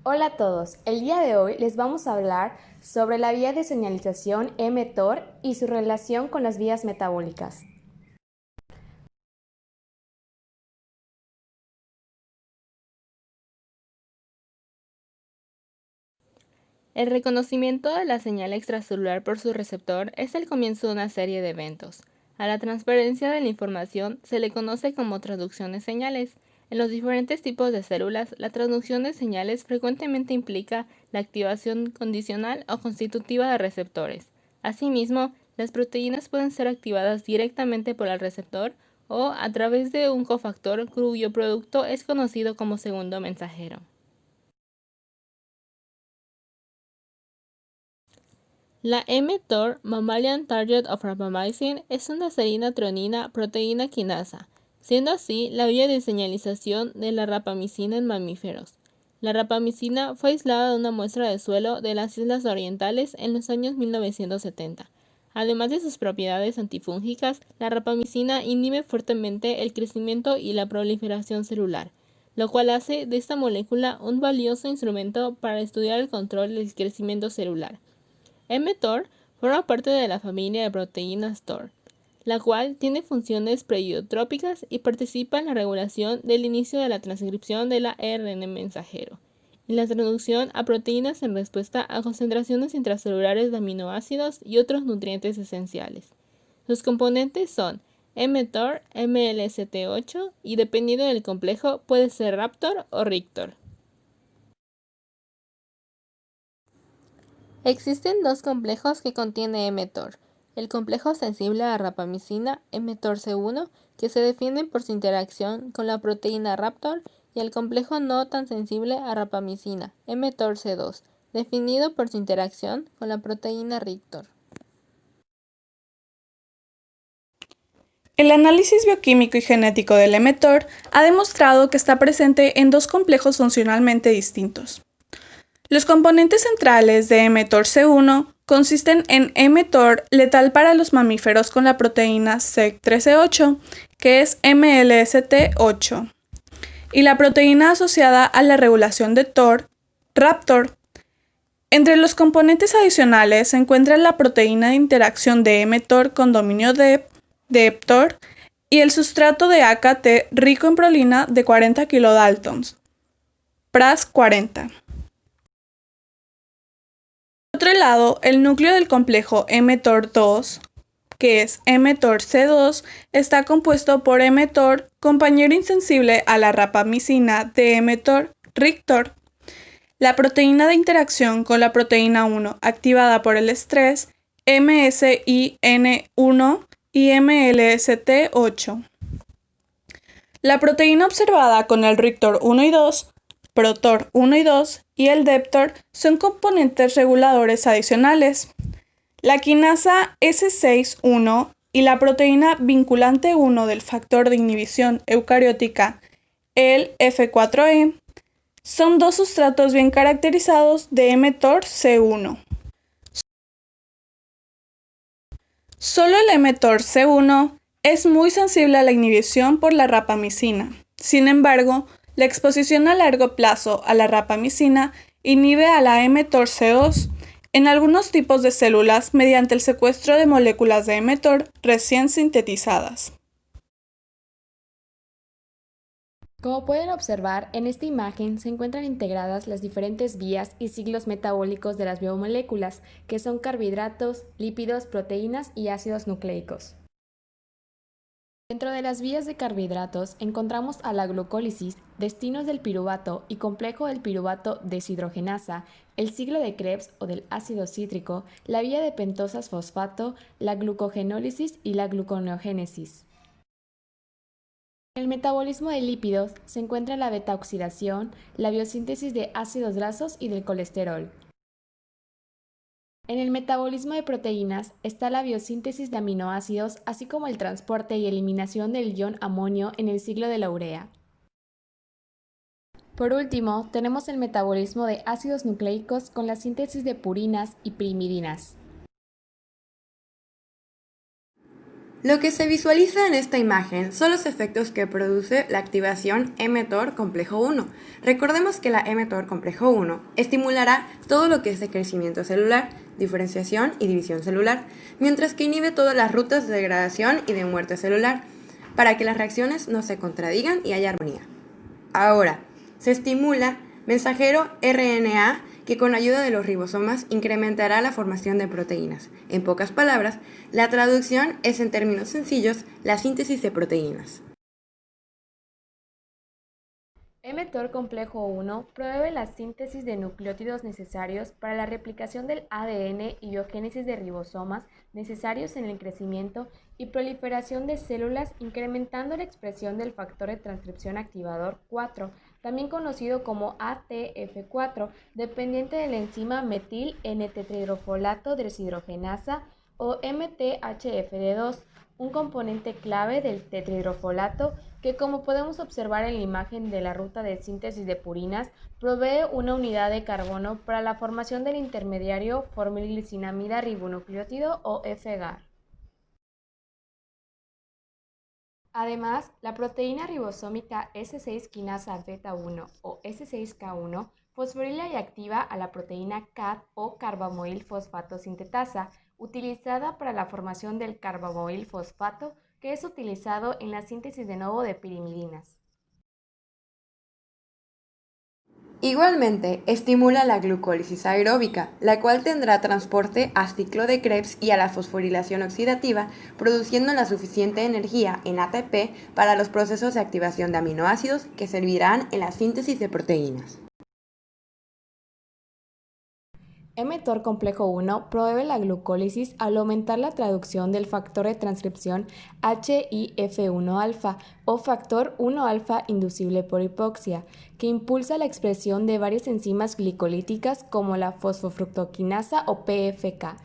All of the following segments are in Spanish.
Hola a todos, el día de hoy les vamos a hablar sobre la vía de señalización mTOR y su relación con las vías metabólicas. El reconocimiento de la señal extracelular por su receptor es el comienzo de una serie de eventos. A la transferencia de la información se le conoce como traducción de señales. En los diferentes tipos de células, la traducción de señales frecuentemente implica la activación condicional o constitutiva de receptores. Asimismo, las proteínas pueden ser activadas directamente por el receptor o a través de un cofactor cuyo producto es conocido como segundo mensajero. La mTOR, Mammalian Target of Rapamycin, es una serina tronina proteína quinasa, siendo así la vía de señalización de la rapamicina en mamíferos. La rapamicina fue aislada de una muestra de suelo de las Islas Orientales en los años 1970. Además de sus propiedades antifúngicas, la rapamicina inhibe fuertemente el crecimiento y la proliferación celular, lo cual hace de esta molécula un valioso instrumento para estudiar el control del crecimiento celular. mTOR forma parte de la familia de proteínas TOR, la cual tiene funciones preidiotrópicas y participa en la regulación del inicio de la transcripción de la ARN mensajero y la traducción a proteínas en respuesta a concentraciones intracelulares de aminoácidos y otros nutrientes esenciales. Sus componentes son mTOR, MLST8 y dependiendo del complejo puede ser Raptor o Rictor. Existen dos complejos que contiene mTOR: el complejo sensible a rapamicina mTORC1, que se define por su interacción con la proteína Raptor, y el complejo no tan sensible a rapamicina mTORC2, definido por su interacción con la proteína Rictor. El análisis bioquímico y genético del mTOR ha demostrado que está presente en dos complejos funcionalmente distintos. Los componentes centrales de mTORC1 consisten en mTOR letal para los mamíferos con la proteína SEC13-8, que es MLST8, y la proteína asociada a la regulación de TOR, Raptor. Entre los componentes adicionales se encuentra la proteína de interacción de mTOR con dominio DEP-TOR, y el sustrato de AKT rico en prolina de 40 kilodaltons, Pras40. Por otro lado, el núcleo del complejo mTOR2, que es mTORC2, está compuesto por mTOR, compañero insensible a la rapamicina de mTOR, Rictor, la proteína de interacción con la proteína 1 activada por el estrés, MSIN1 y MLST8. La proteína observada con el Rictor 1 y 2, Protor 1 y 2 y el Deptor son componentes reguladores adicionales. La quinasa S6-1 y la proteína vinculante 1 del factor de inhibición eucariótica, el F4E, son dos sustratos bien caracterizados de mTORC1. Solo el mTORC1 es muy sensible a la inhibición por la rapamicina. Sin embargo, la exposición a largo plazo a la rapamicina inhibe a la mTORC2 en algunos tipos de células mediante el secuestro de moléculas de mTOR recién sintetizadas. Como pueden observar, en esta imagen se encuentran integradas las diferentes vías y ciclos metabólicos de las biomoléculas, que son carbohidratos, lípidos, proteínas y ácidos nucleicos. Dentro de las vías de carbohidratos encontramos a la glucólisis, destinos del piruvato y complejo del piruvato deshidrogenasa, el ciclo de Krebs o del ácido cítrico, la vía de pentosas fosfato, la glucogenólisis y la gluconeogénesis. En el metabolismo de lípidos se encuentra la beta-oxidación, la biosíntesis de ácidos grasos y del colesterol. En el metabolismo de proteínas está la biosíntesis de aminoácidos, así como el transporte y eliminación del ion amonio en el ciclo de la urea. Por último, tenemos el metabolismo de ácidos nucleicos con la síntesis de purinas y primidinas. Lo que se visualiza en esta imagen son los efectos que produce la activación mTOR complejo 1. Recordemos que la mTOR complejo 1 estimulará todo lo que es de crecimiento celular, diferenciación y división celular, mientras que inhibe todas las rutas de degradación y de muerte celular, para que las reacciones no se contradigan y haya armonía. Ahora, se estimula mensajero RNA que con ayuda de los ribosomas incrementará la formación de proteínas. En pocas palabras, la traducción es en términos sencillos la síntesis de proteínas. mTOR complejo 1 promueve la síntesis de nucleótidos necesarios para la replicación del ADN y biogénesis de ribosomas necesarios en el crecimiento y proliferación de células, incrementando la expresión del factor de transcripción activador 4, también conocido como ATF4, dependiente de la enzima metil N-tetrahidrofolato deshidrogenasa o MTHFD2, un componente clave del tetrahidrofolato que, como podemos observar en la imagen de la ruta de síntesis de purinas, provee una unidad de carbono para la formación del intermediario formilglicinamida ribonucleótido o FGAR. Además, la proteína ribosómica S6 quinasa beta 1 o S6K1 fosforila y activa a la proteína CAD o carbamoil fosfato sintetasa, utilizada para la formación del carbamoil fosfato, que es utilizado en la síntesis de nuevo de pirimidinas. Igualmente, estimula la glucólisis aeróbica, la cual tendrá transporte a ciclo de Krebs y a la fosforilación oxidativa, produciendo la suficiente energía en ATP para los procesos de activación de aminoácidos que servirán en la síntesis de proteínas. mTOR complejo 1 promueve la glucólisis al aumentar la traducción del factor de transcripción HIF1-alfa o factor 1-alfa inducible por hipoxia, que impulsa la expresión de varias enzimas glicolíticas como la fosfofructoquinasa o PFK.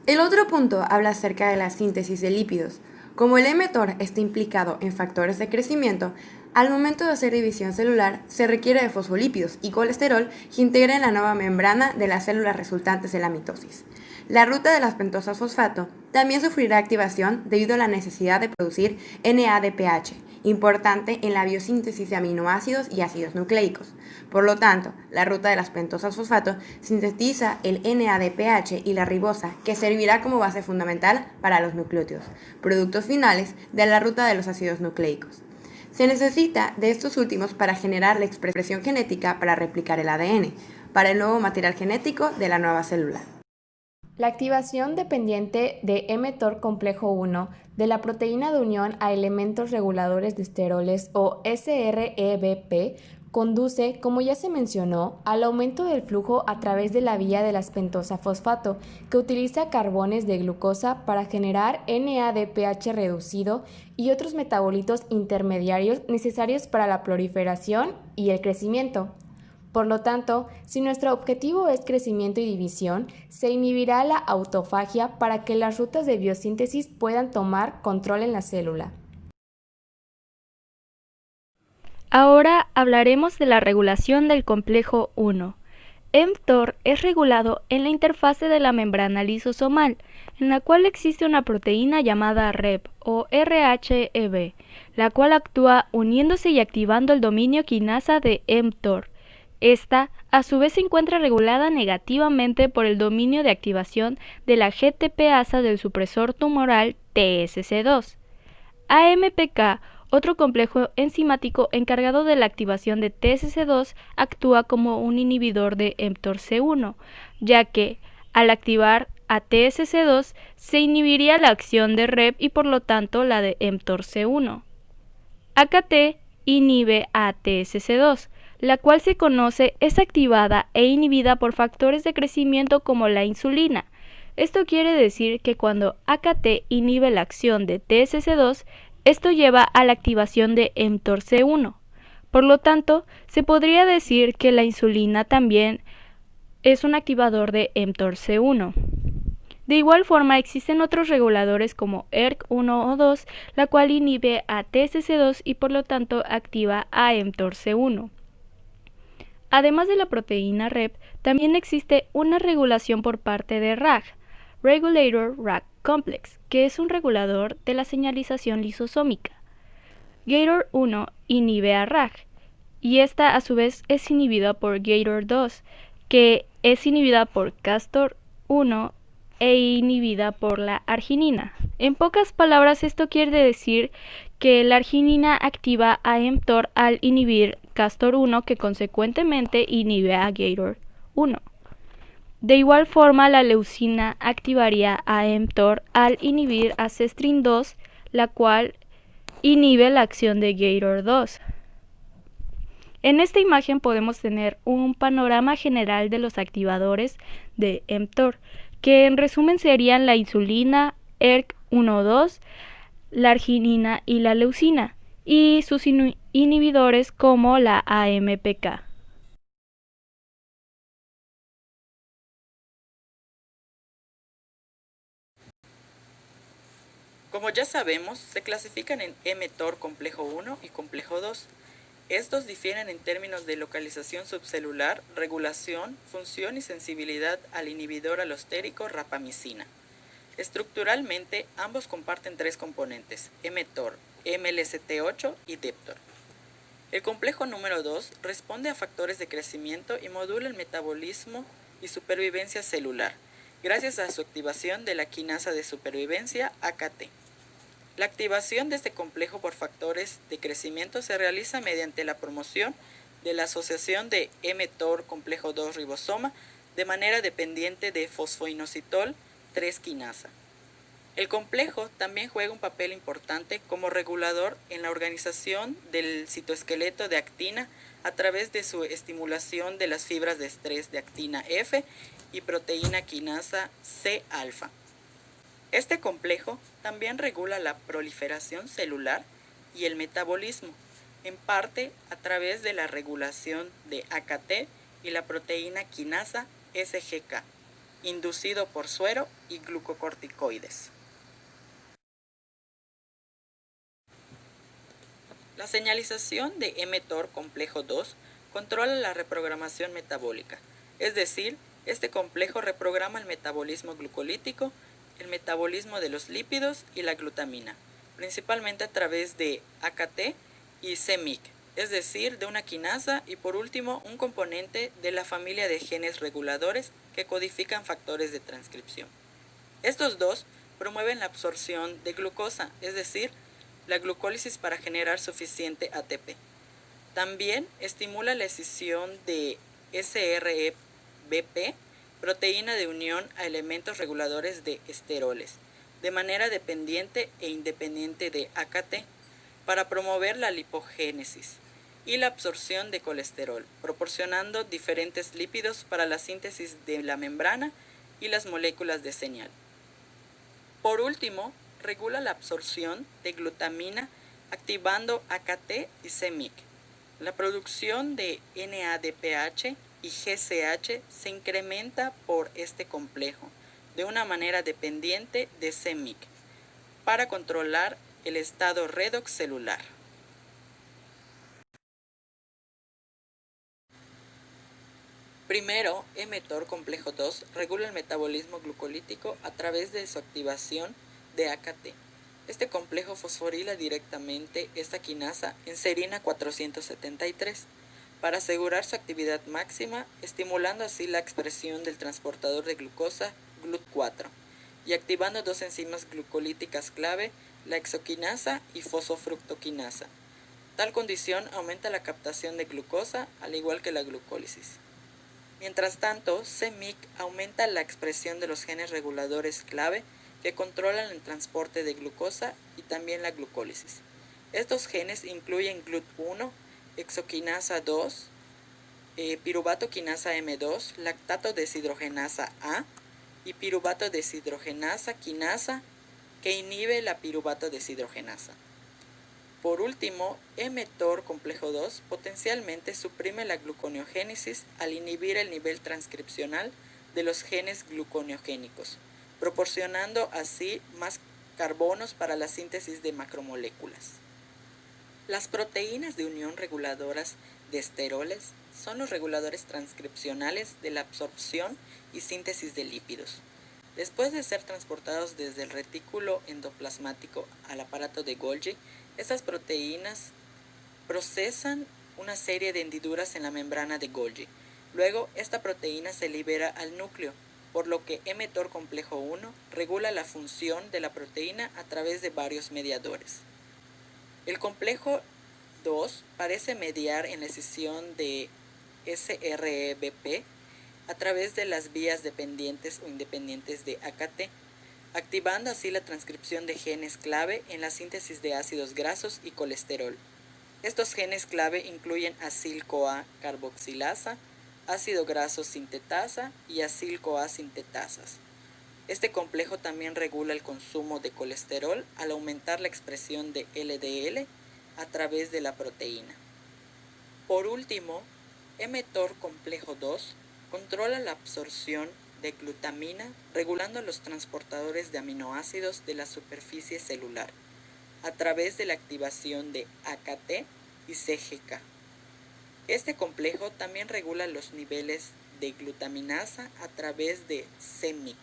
El otro punto habla acerca de la síntesis de lípidos. Como el mTOR está implicado en factores de crecimiento, al momento de hacer división celular se requiere de fosfolípidos y colesterol que integren la nueva membrana de las células resultantes de la mitosis. La ruta de las pentosas fosfato también sufrirá activación debido a la necesidad de producir NADPH, importante en la biosíntesis de aminoácidos y ácidos nucleicos. Por lo tanto, la ruta de las pentosas fosfato sintetiza el NADPH y la ribosa, que servirá como base fundamental para los nucleótidos, productos finales de la ruta de los ácidos nucleicos. Se necesita de estos últimos para generar la expresión genética para replicar el ADN, para el nuevo material genético de la nueva célula. La activación dependiente de mTOR complejo 1 de la proteína de unión a elementos reguladores de esteroles o SREBP conduce, como ya se mencionó, al aumento del flujo a través de la vía de la pentosa fosfato, que utiliza carbones de glucosa para generar NADPH reducido y otros metabolitos intermediarios necesarios para la proliferación y el crecimiento. Por lo tanto, si nuestro objetivo es crecimiento y división, se inhibirá la autofagia para que las rutas de biosíntesis puedan tomar control en la célula. Ahora hablaremos de la regulación del complejo 1. mTOR es regulado en la interfase de la membrana lisosomal, en la cual existe una proteína llamada Rheb o RHEB, la cual actúa uniéndose y activando el dominio quinasa de mTOR. Esta, a su vez, se encuentra regulada negativamente por el dominio de activación de la GTPasa del supresor tumoral TSC2. AMPK, otro complejo enzimático encargado de la activación de TSC2, actúa como un inhibidor de mTORC1, ya que, al activar a TSC2, se inhibiría la acción de Rheb y por lo tanto la de mTORC1. AKT inhibe a TSC2, la cual se conoce es activada e inhibida por factores de crecimiento como la insulina. Esto quiere decir que cuando AKT inhibe la acción de TSC2, esto lleva a la activación de mTORC1. Por lo tanto, se podría decir que la insulina también es un activador de mTORC1. De igual forma, existen otros reguladores como ERK1 o 2, la cual inhibe a TSC2 y por lo tanto activa a mTORC1. Además de la proteína Rheb, también existe una regulación por parte de RAG. Regulator Rag Complex, que es un regulador de la señalización lisosómica. Gator 1 inhibe a RAG, y esta a su vez es inhibida por Gator 2, que es inhibida por Castor 1 e inhibida por la arginina. En pocas palabras, esto quiere decir que la arginina activa a mTOR al inhibir Castor 1, que consecuentemente inhibe a Gator 1. De igual forma, la leucina activaría a mTOR al inhibir a Cestrin 2, la cual inhibe la acción de Gator 2. En esta imagen podemos tener un panorama general de los activadores de mTOR, que en resumen serían la insulina, ERK1-2, la arginina y la leucina, y sus inhibidores como la AMPK. Como ya sabemos, se clasifican en mTOR complejo 1 y complejo 2. Estos difieren en términos de localización subcelular, regulación, función y sensibilidad al inhibidor alostérico rapamicina. Estructuralmente, ambos comparten tres componentes, mTOR, MLST8 y DEPTOR. El complejo número 2 responde a factores de crecimiento y modula el metabolismo y supervivencia celular, gracias a su activación de la quinasa de supervivencia AKT. La activación de este complejo por factores de crecimiento se realiza mediante la promoción de la asociación de mTOR complejo 2 ribosoma de manera dependiente de fosfoinositol 3 quinasa. El complejo también juega un papel importante como regulador en la organización del citoesqueleto de actina a través de su estimulación de las fibras de estrés de actina F y proteína quinasa C-alfa. Este complejo también regula la proliferación celular y el metabolismo, en parte a través de la regulación de AKT y la proteína quinasa SGK, inducido por suero y glucocorticoides. La señalización de mTOR complejo 2 controla la reprogramación metabólica, es decir, este complejo reprograma el metabolismo glucolítico, el metabolismo de los lípidos y la glutamina, principalmente a través de AKT y c-MYC, es decir, de una quinasa y por último un componente de la familia de genes reguladores que codifican factores de transcripción. Estos dos promueven la absorción de glucosa, es decir, la glucólisis para generar suficiente ATP. También estimula la escisión de SREBP, proteína de unión a elementos reguladores de esteroles, de manera dependiente e independiente de AKT, para promover la lipogénesis y la absorción de colesterol, proporcionando diferentes lípidos para la síntesis de la membrana y las moléculas de señal. Por último, regula la absorción de glutamina activando AKT y c-MYC. La producción de NADPH y GCH se incrementa por este complejo de una manera dependiente de c-MYC para controlar el estado redox celular. Primero, mTOR complejo 2 regula el metabolismo glucolítico a través de su activación de AKT. Este complejo fosforila directamente esta quinasa en serina 473 para asegurar su actividad máxima, estimulando así la expresión del transportador de glucosa GLUT4 y activando dos enzimas glucolíticas clave, la hexoquinasa y fosfofructoquinasa. Tal condición aumenta la captación de glucosa, al igual que la glucólisis. Mientras tanto, c-MYC aumenta la expresión de los genes reguladores clave que controlan el transporte de glucosa y también la glucólisis. Estos genes incluyen GLUT1, hexoquinasa 2, piruvato quinasa M2, lactato deshidrogenasa A y piruvato deshidrogenasa quinasa que inhibe la piruvato deshidrogenasa. Por último, mTOR complejo 2 potencialmente suprime la gluconeogénesis al inhibir el nivel transcripcional de los genes gluconeogénicos, proporcionando así más carbonos para la síntesis de macromoléculas. Las proteínas de unión reguladoras de esteroles son los reguladores transcripcionales de la absorción y síntesis de lípidos. Después de ser transportados desde el retículo endoplasmático al aparato de Golgi, estas proteínas procesan una serie de hendiduras en la membrana de Golgi. Luego, esta proteína se libera al núcleo, por lo que mTOR complejo 1 regula la función de la proteína a través de varios mediadores. El complejo 2 parece mediar en la escisión de SREBP a través de las vías dependientes o independientes de AKT, activando así la transcripción de genes clave en la síntesis de ácidos grasos y colesterol. Estos genes clave incluyen acil-CoA carboxilasa, ácido graso sintetasa y acil-CoA sintetasas. Este complejo también regula el consumo de colesterol al aumentar la expresión de LDL a través de la proteína. Por último, mTOR complejo 2 controla la absorción de glutamina regulando los transportadores de aminoácidos de la superficie celular a través de la activación de AKT y CGK. Este complejo también regula los niveles de glutaminasa a través de CMYC.